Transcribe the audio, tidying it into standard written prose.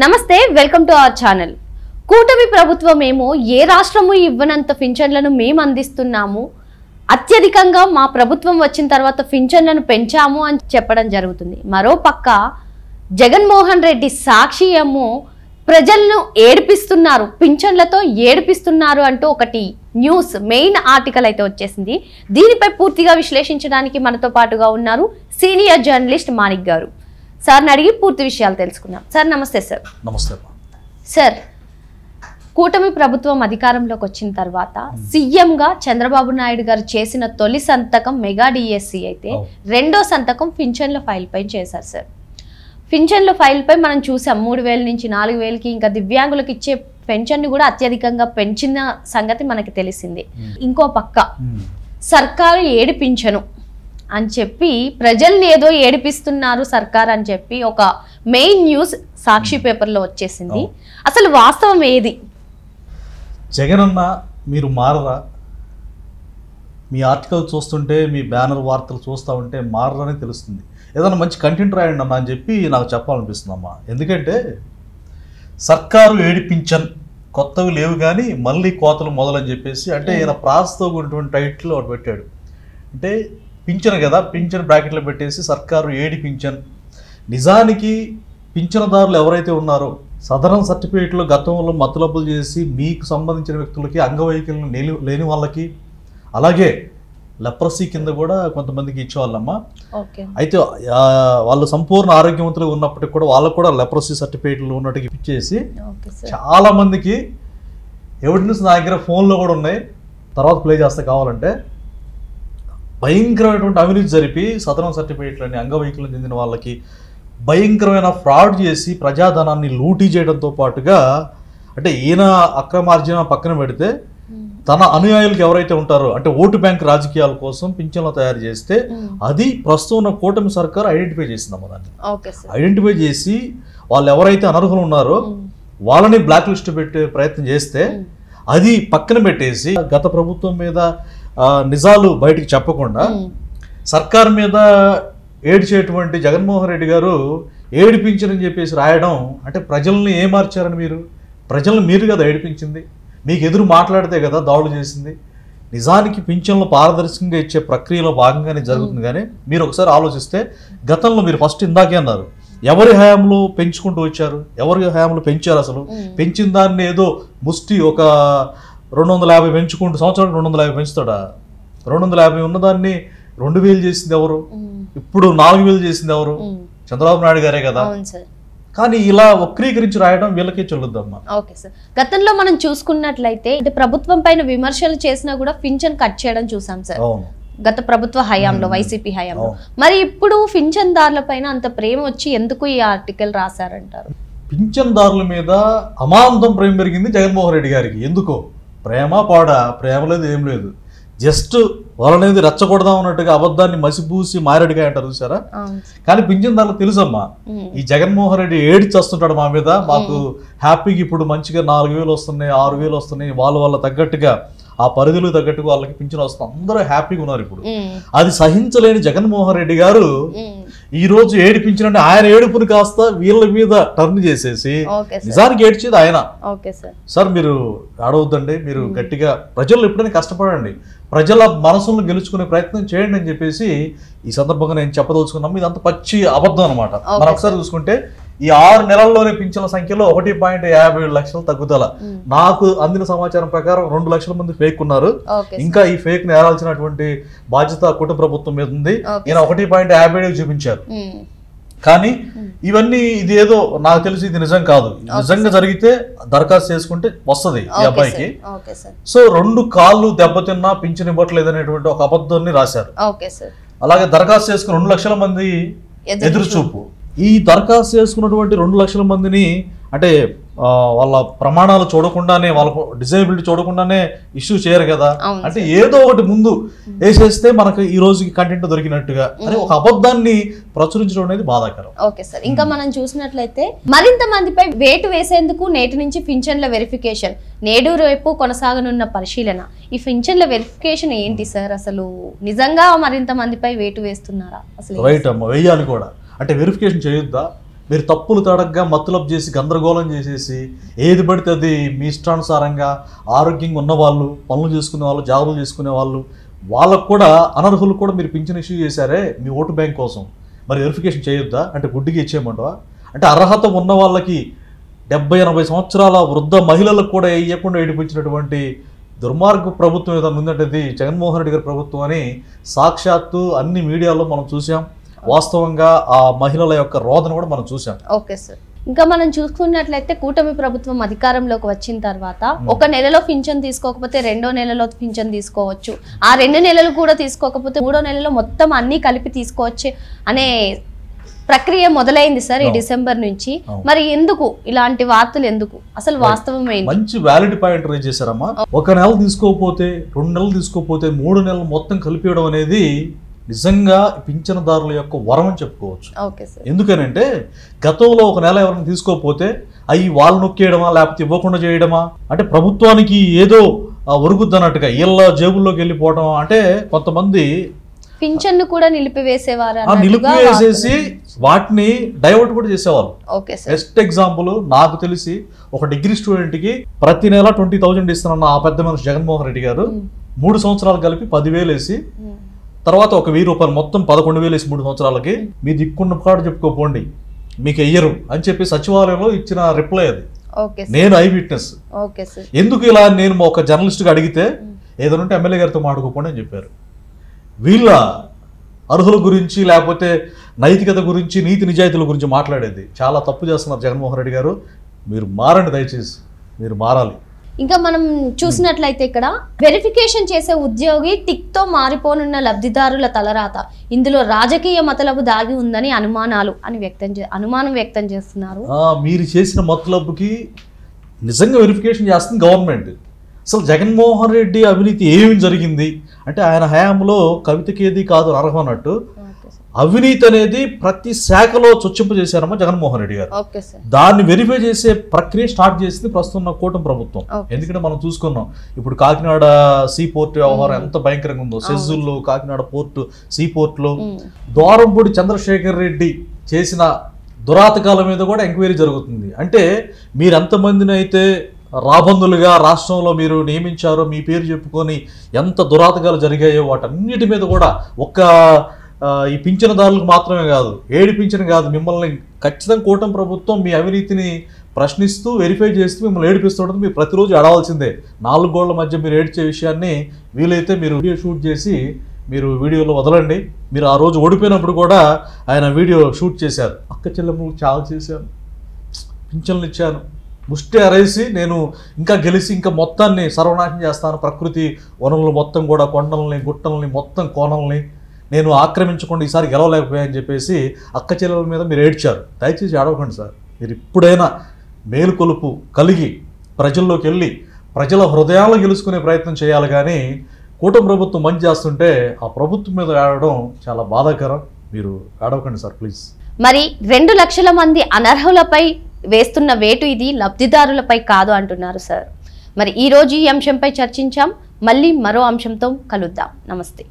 నమస్తే, welcome to our channel. కూటమి ప్రభుత్వమేమో ఏ రాష్ట్రము ఇవ్వనంత పింఛన్లను మేము అందిస్తున్నాము, అత్యధికంగా మా ప్రభుత్వం వచ్చిన తర్వాత పింఛన్లను పెంచాము అని చెప్పడం జరుగుతుంది. మరోపక్క జగన్మోహన్ రెడ్డి సాక్షి ఏమో ప్రజలను ఏడిపిస్తున్నారు, పింఛన్లతో ఏడిపిస్తున్నారు అంటూ ఒకటి న్యూస్ మెయిన్ ఆర్టికల్ అయితే వచ్చేసింది. దీనిపై పూర్తిగా విశ్లేషించడానికి మనతో పాటుగా ఉన్నారు సీనియర్ జర్నలిస్ట్ మాణిక్ గారు. సార్ని అడిగి పూర్తి విషయాలు తెలుసుకుందాం. సార్ నమస్తే. సార్ నమస్తే. సార్, కూటమి ప్రభుత్వం అధికారంలోకి వచ్చిన తర్వాత సీఎంగా చంద్రబాబు నాయుడు గారు చేసిన తొలి సంతకం మెగా డిఎస్సి అయితే రెండో సంతకం పింఛన్ల ఫైల్ పై చేశారు. సార్, పింఛన్ల ఫైల్ పై మనం చూసాం 3,000 నుంచి 4,000కి, ఇంకా దివ్యాంగులకు ఇచ్చే పెన్షన్ కూడా అత్యధికంగా పెంచిన సంగతి మనకి తెలిసింది. ఇంకో పక్క సర్కారు ఏడిపించను అని చెప్పి ప్రజల్ని ఏదో ఏడిపిస్తున్నారు సర్కార్ అని చెప్పి ఒక మెయిన్ న్యూస్ సాక్షి పేపర్లో వచ్చేసింది. అసలు వాస్తవం ఏది? జగనన్న మీరు మారరా? మీ ఆర్టికల్ చూస్తుంటే, మీ బ్యానర్ వార్తలు చూస్తూ ఉంటే మారరని తెలుస్తుంది. ఏదైనా మంచి కంటెంట్ రాయండి అన్న అని చెప్పి నాకు చెప్పాలనిపిస్తుందమ్మా. ఎందుకంటే సర్కారు ఏడిపించన్ కొత్తవి లేవు కానీ మళ్ళీ కోతలు మొదలని చెప్పేసి, అంటే ఈయన ప్రాసతో ఉన్నటువంటి టైటిల్ ఒకటి పెట్టాడు. అంటే పింఛన్ కదా, పింఛన్ బ్రాకెట్లో పెట్టేసి సర్కారు ఏడి పింఛన్. నిజానికి పింఛనదారులు ఎవరైతే ఉన్నారో సదరన్ సర్టిఫికేట్లో గతంలో మతులబ్బులు చేసి మీకు సంబంధించిన వ్యక్తులకి, అంగవైకల్యం లేని వాళ్ళకి, అలాగే లెప్రసీ కింద కూడా కొంతమందికి ఇచ్చేవాళ్ళమ్మా. అయితే వాళ్ళు సంపూర్ణ ఆరోగ్యవంతులు ఉన్నప్పటికీ కూడా వాళ్ళకు కూడా లెప్రసీ సర్టిఫికేట్లు ఉన్నట్టుగా ఇచ్చేసి చాలా మందికి ఎవిడెన్స్ నా దగ్గర ఫోన్లో కూడా ఉన్నాయి, తర్వాత ప్లే చేస్తే కావాలంటే, భయంకరమైనటువంటి అవినీతి జరిపి సదరన్ సర్టిఫికేట్లని అంగవైకల్యం చెందిన వాళ్ళకి భయంకరమైన ఫ్రాడ్ చేసి ప్రజాధనాన్ని లూటీ చేయడంతో పాటుగా, అంటే ఈయన అక్రమార్జన పక్కన పెడితే తన అనుయాయులకు ఎవరైతే ఉంటారో, అంటే ఓటు బ్యాంక్ రాజకీయాల కోసం పింఛన్లు తయారు చేస్తే అది ప్రస్తుతం ఉన్న కూటమి సర్కారు ఐడెంటిఫై చేసిందమ్మా. దాన్ని ఐడెంటిఫై చేసి వాళ్ళు ఎవరైతే అనర్హులు ఉన్నారో వాళ్ళని బ్లాక్ లిస్ట్ పెట్టే ప్రయత్నం చేస్తే అది పక్కన పెట్టేసి గత ప్రభుత్వం మీద నిజాలు బయటికి చెప్పకుండా సర్కారు మీద ఏడ్చేటువంటి జగన్మోహన్ రెడ్డి గారు ఏడిపించరని చెప్పేసి రాయడం, అంటే ప్రజల్ని ఏమార్చారని మీరు? ప్రజల్ని మీరు కదా ఏడిపించింది, మీకు ఎదురు మాట్లాడితే కదా దాడులు చేసింది. నిజానికి పింఛన్లు పారదర్శకంగా ఇచ్చే ప్రక్రియలో భాగంగానే జరుగుతుంది. కానీ మీరు ఒకసారి ఆలోచిస్తే గతంలో మీరు ఫస్ట్ ఇందాకే అన్నారు, ఎవరి హయాంలో పెంచుకుంటూ వచ్చారు, ఎవరి హయాంలో పెంచారు? అసలు పెంచిన దాన్ని ఏదో ముష్టి ఒక 250 పెంచుకుంటూ సంవత్సరానికి 250 పెంచుతాడా? 250 ఉన్నదాన్ని 2,000 చేసింది ఎవరు? ఇప్పుడు 4,000 చేసింది ఎవరు? చంద్రబాబు నాయుడు గారే కదా. కానీ ఇలా వక్రీకరించి రాయడం వీళ్ళకే చెల్లుద్దమ్మా. ఓకే సార్, గతంలో మనం చూసుకున్నట్లయితే ప్రభుత్వం పైన విమర్శలు చేసినా కూడా పింఛన్ కట్ చేయడం చూసాం సార్ గత ప్రభుత్వ హయాంలో, వైసీపీ హయాంలో. మరి ఇప్పుడు పింఛన్దారుల పైన అంత ప్రేమ వచ్చి ఎందుకు ఈ ఆర్టికల్ రాశారంటారు? పింఛన్దారుల మీద అమాంతం ప్రేమ పెరిగింది జగన్మోహన్ రెడ్డి గారికి. ఎందుకో ప్రేమ పాడా, ప్రేమ లేదు ఏం లేదు, జస్ట్ వాళ్ళనేది రెచ్చగొడదాం అన్నట్టుగా అబద్ధాన్ని మసిపూసి మారేడుగా అంటారు చూసారా. కానీ పింఛన్దారులకు తెలుసమ్మా, ఈ జగన్మోహన్ రెడ్డి ఏడ్చేస్తుంటాడు మా మీద, మాకు హ్యాపీగా ఇప్పుడు మంచిగా 4,000 వస్తున్నాయి, 6,000 వస్తున్నాయి, వాళ్ళ తగ్గట్టుగా ఆ పరిధులకు తగ్గట్టుగా వాళ్ళకి పింఛన్ వస్తుంది, అందరూ హ్యాపీగా ఉన్నారు. ఇప్పుడు అది సహించలేని జగన్మోహన్ రెడ్డి గారు ఈ రోజు ఏడిపించినట్టు ఆయన ఏడుపుని కాస్త వీళ్ళ మీద టర్న్ చేసేసి నిజానికి ఏడ్చేది ఆయన. సార్ మీరు ఆడవద్దండి, మీరు గట్టిగా ప్రజలు ఎప్పుడైనా కష్టపడండి, ప్రజల మనసులను గెలుచుకునే ప్రయత్నం చేయండి అని చెప్పేసి ఈ సందర్భంగా నేను చెప్పదలుచుకున్నాము. ఇదంతా పచ్చి అబద్ధం అనమాట. మనం ఒకసారి చూసుకుంటే ఈ 6 నెలల్లోనే పింఛన్ల సంఖ్యలో 1.57 లక్షలు తగ్గుదల. నాకు అందిన సమాచారం ప్రకారం 2 లక్షల మంది ఫేక్ ఉన్నారు. ఇంకా ఈ ఫేక్ ని ఏరాల్సినటువంటి బాధ్యత కుటుంబ ప్రభుత్వం మీద ఉంది. ఈయన 1.57 చూపించారు. కానీ ఇవన్నీ ఇది ఏదో నాకు తెలిసి ఇది నిజం కాదు. నిజంగా జరిగితే దరఖాస్తు చేసుకుంటే వస్తుంది ఈ అబ్బాయికి. సో 2 కాళ్ళు దెబ్బతిన్నా పింఛన్ ఇవ్వట్లేదు అనేటువంటి ఒక అబద్ధాన్ని రాశారు. అలాగే దరఖాస్తు చేసుకున్న 2 లక్షల మంది ఎదురు చూపు. ఈ దరఖాస్తు చేసుకున్నటువంటి 2 లక్షల మందిని అంటే వాళ్ళ ప్రమాణాలు చూడకుండానే, వాళ్ళ డిజేబిలిటీ చూడకుండానే ఇష్యూ చేయరు కదా. అంటే ఏదో ఒకటి ముందు వేసేస్తే మనకు ఈ రోజుకి కంటెంట్ దొరికినట్టుగా అని ఒక అబద్ధాన్ని ప్రచురించడం అనేది బాధాకరం. ఓకే సార్, ఇంకా మనం చూసినట్లయితే మరింత మందిపై వేటు వేసేందుకు నేటి నుంచి పింఛన్ల వెరిఫికేషన్, నేడు రేపు కొనసాగనున్న పరిశీలన. ఈ పింఛన్ల వెరిఫికేషన్ ఏంటి సార్? అసలు నిజంగా మరింత మందిపై వేటు వేస్తున్నారా? అసలు రైట్ అమ్మ, వేయాలి కూడా. అంటే వెరిఫికేషన్ చేయొద్దా? మీరు తప్పులు తడగ్గా మత్తులపు చేసి గందరగోళం చేసేసి ఏది పడితే అది మీ ఇష్టానుసారంగా ఆరోగ్యంగా ఉన్నవాళ్ళు, పనులు చేసుకునే వాళ్ళు, జాబులు చేసుకునే వాళ్ళు, వాళ్ళకు కూడా అనర్హులు కూడా మీరు పింఛన్ ఇష్యూ చేశారే మీ ఓటు బ్యాంక్ కోసం. మరి వెరిఫికేషన్ చేయొద్దా? అంటే గుడ్డిగా ఇచ్చేయమంటావా? అంటే అర్హత ఉన్న వాళ్ళకి 70-80 సంవత్సరాల వృద్ధ మహిళలకు కూడా ఇవ్వకుండా ఏడిపించినటువంటి దుర్మార్గ ప్రభుత్వం ఏదైనా ఉందంటే అది జగన్మోహన్ రెడ్డి గారి ప్రభుత్వం అని సాక్షాత్తు అన్ని మీడియాలో మనం చూసాం. వాస్తవంగా ఆ మహిళల యొక్క రోదన కూడా మనం చూసాం. Okay sir. ఇంకా మనం చూసుకున్నట్లయితే కూటమి ప్రభుత్వం అధికారంలోకి వచ్చిన తర్వాత ఒక నెలలో పింఛన్ తీసుకోకపోతే 2వ నెలలో పింఛన్ తీసుకోవచ్చు, ఆ 2 నెలలు కూడా తీసుకోకపోతే 3వ నెలలో మొత్తం అన్ని కలిపి తీసుకోవచ్చు అనే ప్రక్రియ మొదలైంది సార్ ఈ డిసెంబర్ నుంచి. మరి ఎందుకు ఇలాంటి వార్తలు ఎందుకు? అసలు వాస్తవం ఏంటి? మంచి వ్యాలిడ్ పాయింట్ రేజ్ చేశారమ్మా. ఒక నెల తీసుకోకపోతే, 2 నెలలు తీసుకోకపోతే 3 నెలలు మొత్తం కలిపేయడం అనేది నిజంగా పింఛనదారుల యొక్క వరం అని చెప్పుకోవచ్చు. ఎందుకనంటే గతంలో ఒక నెల ఎవరైనా తీసుకోకపోతే అవి వాళ్ళు నొక్కేయడమా లేకపోతే ఇవ్వకుండా చేయడమా, అంటే ప్రభుత్వానికి ఏదో ఒరుగుద్ది అన్నట్టుగా వీళ్ళ జేబుల్లోకి వెళ్ళిపోవడం. అంటే కొంతమంది పింఛన్ కూడా నిలిపివేసేవారు, నిలిపివేసేసి వాటిని డైవర్ట్ కూడా చేసేవాళ్ళు. బెస్ట్ ఎగ్జాంపుల్ నాకు తెలిసి ఒక డిగ్రీ స్టూడెంట్ కి ప్రతి నెల 20,000 ఇస్తున్న ఆ పెద్ద మనిషి జగన్మోహన్ రెడ్డి గారు 3 సంవత్సరాలు కలిపి 10,000 వేసి తర్వాత ఒక 1,000 రూపాయలు మొత్తం 11,000 వేసి 3 సంవత్సరాలకి మీ దిక్కున్న కాడు చెప్పుకోపోండి మీకు వెయ్యరు అని చెప్పి సచివాలయంలో ఇచ్చిన రిప్లై అది. నేను ఐ విట్నెస్. ఎందుకు ఇలా నేను ఒక జర్నలిస్ట్గా అడిగితే ఏదైనా ఎమ్మెల్యే గారితో మాట్లాడుకోపోండి అని చెప్పారు. వీళ్ళ అర్హుల గురించి లేకపోతే నైతికత గురించి, నీతి నిజాయితీల గురించి మాట్లాడేది చాలా తప్పు చేస్తున్నారు జగన్మోహన్ రెడ్డి గారు. మీరు మారండి, దయచేసి మీరు మారాలి. ఇంకా మనం చూసినట్లయితే ఇక్కడ వెరిఫికేషన్ చేసే ఉద్యోగి టిక్తో మారిపోనున్న లబ్ధిదారుల తలరాత, ఇందులో రాజకీయ మతలబు దాగి ఉందని అనుమానం వ్యక్తం చేస్తున్నారు. మీరు చేసిన మతలబుకి నిజంగా వెరిఫికేషన్ చేస్తుంది గవర్నమెంట్. అసలు జగన్మోహన్ రెడ్డి అవినీతి ఏమి జరిగింది అంటే ఆయన హయాంలో కవితకేది కాదు అర్హం అన్నట్టు అవినీతి అనేది ప్రతి శాఖలో చొచ్చింపజేశారమ్మా జగన్మోహన్ రెడ్డి గారు. దాన్ని వెరిఫై చేసే ప్రక్రియ స్టార్ట్ చేసింది ప్రస్తుతం కూటమి ప్రభుత్వం. ఎందుకంటే మనం చూసుకున్నాం ఇప్పుడు కాకినాడ సీ పోర్ట్ వ్యవహారం ఎంత భయంకరంగా ఉందో. సెజ్జుల్లో కాకినాడ పోర్టు సీ పోర్టులో ద్వారంపూడి చంద్రశేఖర్ రెడ్డి చేసిన దురాతకాల మీద కూడా ఎంక్వైరీ జరుగుతుంది. అంటే మీరు ఎంతమందిని అయితే రాబందులుగా రాష్ట్రంలో మీరు నియమించారో మీ పేరు చెప్పుకొని ఎంత దురాతకాలు జరిగాయో వాటన్నిటి మీద కూడా ఒక్క ఈ పింఛనదారులకు మాత్రమే కాదు, ఏడిపించని కాదు, మిమ్మల్ని ఖచ్చితంగా కూటమి ప్రభుత్వం మీ అవినీతిని ప్రశ్నిస్తూ వెరిఫై చేస్తూ మిమ్మల్ని ఏడిపిస్తుంటుంది. మీరు ప్రతిరోజు ఏడవాల్సిందే. 4 గోళ్ల మధ్య మీరు ఏడ్చే విషయాన్ని వీలైతే మీరు వీడియో షూట్ చేసి మీరు వీడియోలో వదలండి. మీరు ఆ రోజు ఓడిపోయినప్పుడు కూడా ఆయన వీడియో షూట్ చేశారు. అక్క చెల్లెమ్మలకు చాలా చేశాను, పింఛన్లు ఇచ్చాను, ముష్టి అరేసి నేను ఇంకా గెలిచి ఇంకా మొత్తాన్ని సర్వనాశనం చేస్తాను, ప్రకృతి వనరులు మొత్తం కూడా కొండల్ని గుట్టల్ని మొత్తం కోణల్ని నేను ఆక్రమించకుండా ఈసారి గెలవలేకపోయాయని చెప్పేసి అక్క చెల్లెల మీద మీరు ఏడ్చారు. దయచేసి ఏడవకండి సార్. మీరు ఇప్పుడైనా మేలుకొలుపు కలిగి ప్రజల్లోకి వెళ్ళి ప్రజల హృదయాలను గెలుచుకునే ప్రయత్నం చేయాలి. కానీ కూటమి ప్రభుత్వం మంచి చేస్తుంటే ఆ ప్రభుత్వం మీద ఏడవడం చాలా బాధాకరం. మీరు ఏడవకండి సార్ ప్లీజ్. మరి 2 లక్షల మంది అనర్హులపై వేస్తున్న వేటు ఇది లబ్ధిదారులపై కాదు అంటున్నారు సార్. మరి ఈ రోజు ఈ అంశంపై చర్చించాం. మళ్ళీ మరో అంశంతో కలుద్దాం. నమస్తే.